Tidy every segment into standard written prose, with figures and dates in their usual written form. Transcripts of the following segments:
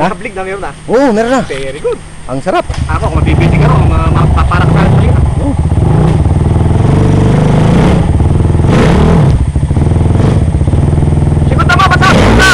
Nakablig na meron na. Oo, meron na. Very good. Ang sarap. Ako, kung mabibili ka rin, mapaparak ka sa lina. Oo. Sikot na ba? Bata! Sikot na!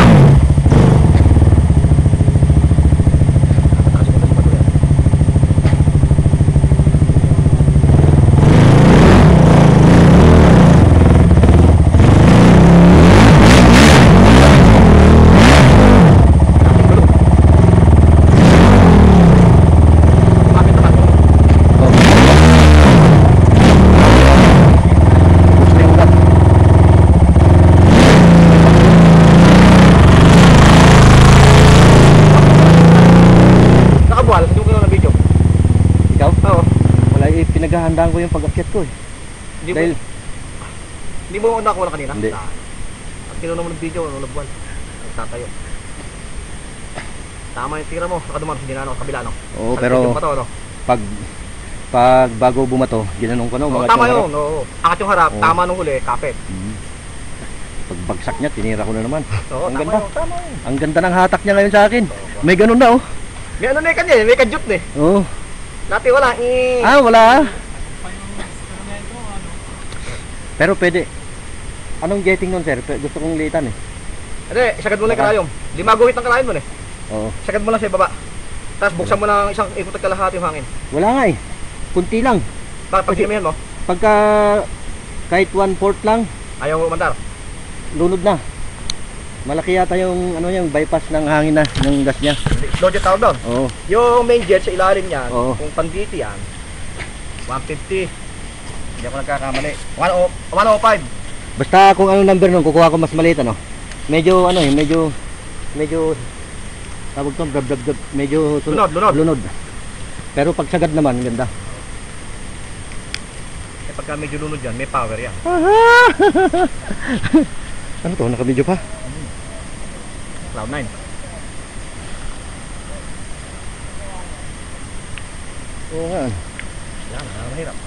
Pinaghahandaan ko yung pag-akyat ko eh. Hindi mo nakuha kanina? Hindi. At kinuha mo ng video, nulabwan. Nagtatayo. Tama yung tira mo, saka dumaan sa dinano, kabila no? Oo, pero pag bago bumato, ginanong ko na umangat tama yung yun, oo. Angat yung harap, tama nung huli, kapit. Pag bagsak niya, tinira ko na naman. Oo, ang tama ganda. yun, tama yun. Ang ganda ng hatak niya ngayon sa akin. May ganun na oh. May ano na yung kanya, may kadyot na eh. Oo. Dati wala eh. Ah, wala. Pero pwede. Anong getting nun, sir? Gusto kong litan eh. Hindi, isagad mo lang yung karayom. Di maguhit ng karayom nun eh. Oo. Isagad mo lang sa ibaba. Tapos buksan mo ng isang ikot at kalahati yung hangin. Wala nga eh. Kunti lang. Bakit pag sinamihan mo? Pagka kahit 1/4 lang, Ayaw umandar. lunod na. Malaki yata yung ano yung bypass ng hangin na, ng gas niya. Low jet tower down. Oo. Yung main jet sa ilalim niyan, Oo. kung panditi yan, 150. Hindi ako nagkakamali. 105. Basta kung ano number nun, kukuha ko mas maliit ano. Medyo ano eh, medyo tawag to, medyo lunod. Pero pag sagad naman, ganda. Eh pagka medyo lunod yan, may power yan. Ano to, naka-video pa? Cloud 9. Oo nga. Yan, mahirap.